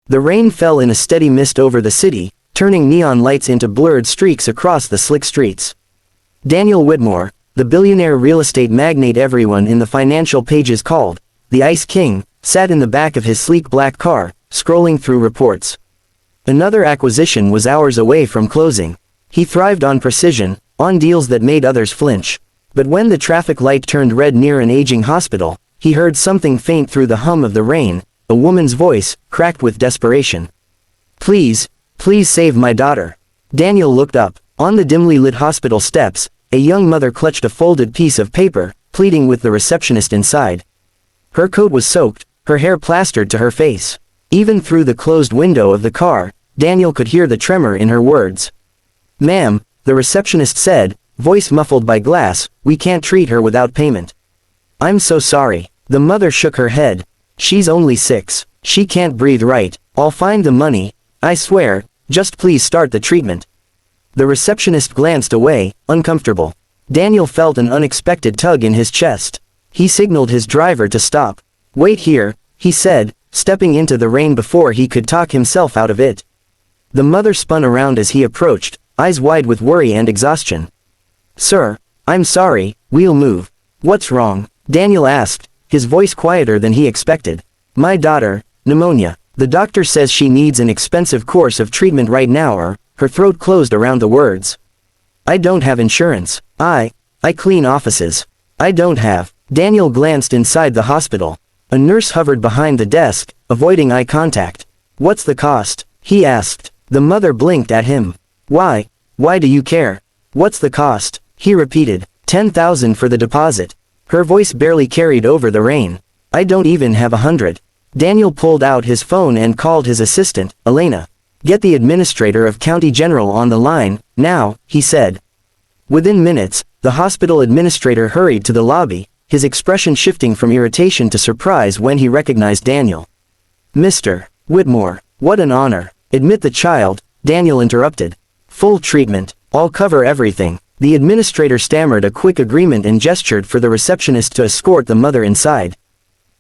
The rain fell in a steady mist over the city, turning neon lights into blurred streaks across the slick streets. Daniel Whitmore, the billionaire real estate magnate everyone in the financial pages called the Ice King, sat in the back of his sleek black car, scrolling through reports. Another acquisition was hours away from closing. He thrived on precision, on deals that made others flinch. But when the traffic light turned red near an aging hospital, he heard something faint through the hum of the rain, a woman's voice, cracked with desperation. "Please, please save my daughter." Daniel looked up. On the dimly lit hospital steps, a young mother clutched a folded piece of paper, pleading with the receptionist inside. Her coat was soaked, her hair plastered to her face. Even through the closed window of the car, Daniel could hear the tremor in her words. "Ma'am," the receptionist said, voice muffled by glass, "we can't treat her without payment." "I'm so sorry." The mother shook her head. "She's only 6. She can't breathe right. I'll find the money, I swear, just please start the treatment." The receptionist glanced away, uncomfortable. Daniel felt an unexpected tug in his chest. He signaled his driver to stop. "Wait here," he said, stepping into the rain before he could talk himself out of it. The mother spun around as he approached, eyes wide with worry and exhaustion. "Sir, I'm sorry, we'll move." "What's wrong?" Daniel asked, his voice quieter than he expected. "My daughter, pneumonia. The doctor says she needs an expensive course of treatment right now or..." Her throat closed around the words. "I don't have insurance. I clean offices. I don't have." Daniel glanced inside the hospital. A nurse hovered behind the desk, avoiding eye contact. "What's the cost?" he asked. The mother blinked at him. Why do you care?" "What's the cost?" he repeated. 10,000 for the deposit." Her voice barely carried over the rain. "I don't even have 100. Daniel pulled out his phone and called his assistant, Elena. "Get the administrator of County General on the line, now," he said. Within minutes, the hospital administrator hurried to the lobby, his expression shifting from irritation to surprise when he recognized Daniel. "Mr. Whitmore, what an honor." "Admit the child," Daniel interrupted. "Full treatment, I'll cover everything." The administrator stammered a quick agreement and gestured for the receptionist to escort the mother inside.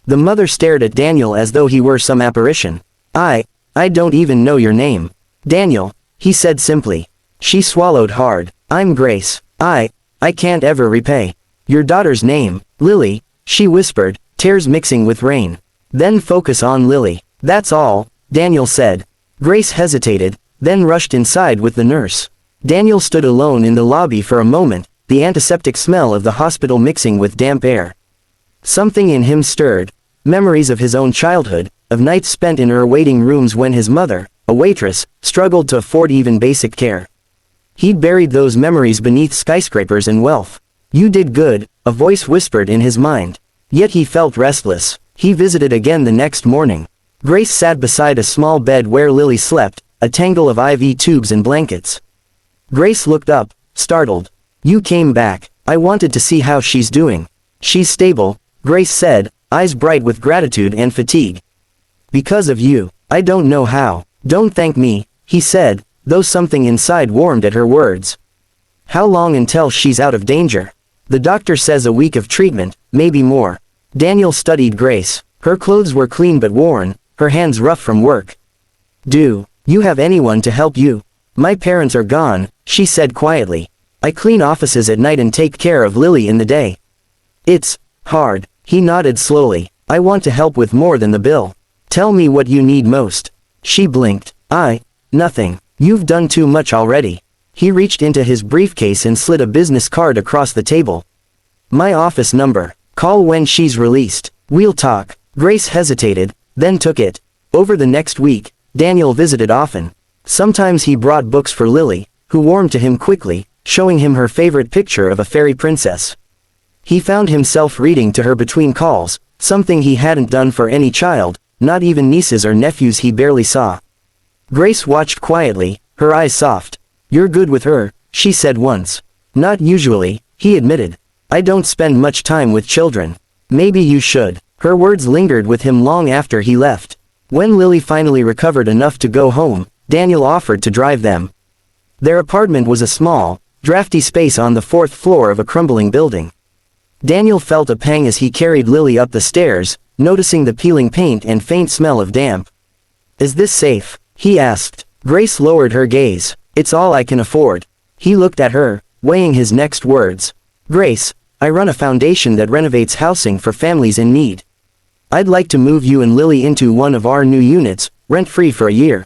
The mother stared at Daniel as though he were some apparition. I don't even know your name." "Daniel," he said simply. She swallowed hard. "I'm Grace. I can't ever repay." "Your daughter's name?" "Lily," she whispered, tears mixing with rain. "Then focus on Lily. That's all," Daniel said. Grace hesitated, then rushed inside with the nurse. Daniel stood alone in the lobby for a moment, the antiseptic smell of the hospital mixing with damp air. Something in him stirred. Memories of his own childhood, of nights spent in her waiting rooms when his mother, a waitress, struggled to afford even basic care. He'd buried those memories beneath skyscrapers and wealth. "You did good," a voice whispered in his mind. Yet he felt restless. He visited again the next morning. Grace sat beside a small bed where Lily slept, a tangle of IV tubes and blankets. Grace looked up, startled. "You came back. I wanted to see how she's doing." "She's stable," Grace said, eyes bright with gratitude and fatigue. "Because of you. I don't know how." "Don't thank me," he said, though something inside warmed at her words. "How long until she's out of danger?" "The doctor says a week of treatment, maybe more." Daniel studied Grace. Her clothes were clean but worn, her hands rough from work. "Do you have anyone to help you?" "My parents are gone," she said quietly. "I clean offices at night and take care of Lily in the day." "It's hard," he nodded slowly. "I want to help with more than the bill. Tell me what you need most." She blinked. Nothing. You've done too much already." He reached into his briefcase and slid a business card across the table. "My office number. Call when she's released. We'll talk." Grace hesitated, then took it. Over the next week, Daniel visited often. Sometimes he brought books for Lily, who warmed to him quickly, showing him her favorite picture of a fairy princess. He found himself reading to her between calls, something he hadn't done for any child, not even nieces or nephews he barely saw. Grace watched quietly, her eyes soft. "You're good with her," she said once. "Not usually," he admitted. "I don't spend much time with children." "Maybe you should." Her words lingered with him long after he left. When Lily finally recovered enough to go home, Daniel offered to drive them. Their apartment was a small, drafty space on the 4th floor of a crumbling building. Daniel felt a pang as he carried Lily up the stairs, noticing the peeling paint and faint smell of damp. Is this safe? He asked. Grace lowered her gaze. It's all I can afford. He looked at her, weighing his next words. Grace, I run a foundation that renovates housing for families in need. I'd like to move you and Lily into one of our new units, rent-free for a year.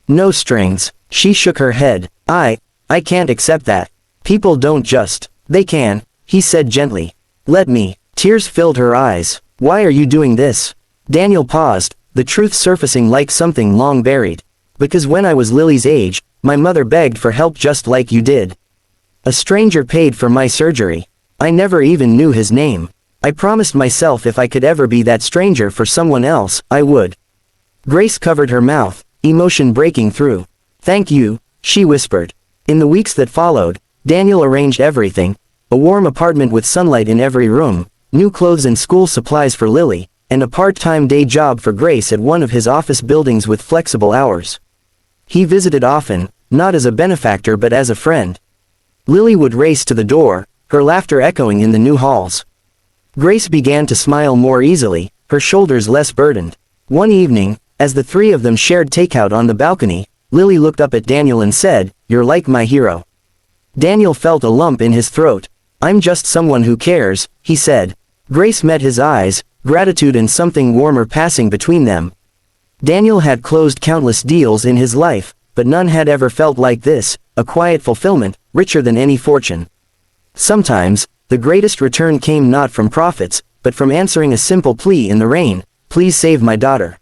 No strings. She shook her head. I can't accept that. People don't just. They can, he said gently. Let me. Tears filled her eyes. Why are you doing this? Daniel paused, the truth surfacing like something long buried. Because when I was Lily's age, my mother begged for help just like you did. A stranger paid for my surgery. I never even knew his name. I promised myself if I could ever be that stranger for someone else, I would. Grace covered her mouth, emotion breaking through. Thank you, she whispered. In the weeks that followed, Daniel arranged everything, a warm apartment with sunlight in every room, new clothes and school supplies for Lily, and a part-time day job for Grace at one of his office buildings with flexible hours. He visited often, not as a benefactor but as a friend. Lily would race to the door, her laughter echoing in the new halls. Grace began to smile more easily, her shoulders less burdened. One evening, as the three of them shared takeout on the balcony, Lily looked up at Daniel and said, "You're like my hero." Daniel felt a lump in his throat. "I'm just someone who cares," he said. Grace met his eyes, gratitude and something warmer passing between them. Daniel had closed countless deals in his life, but none had ever felt like this, a quiet fulfillment, richer than any fortune. Sometimes, the greatest return came not from profits, but from answering a simple plea in the rain, "Please save my daughter."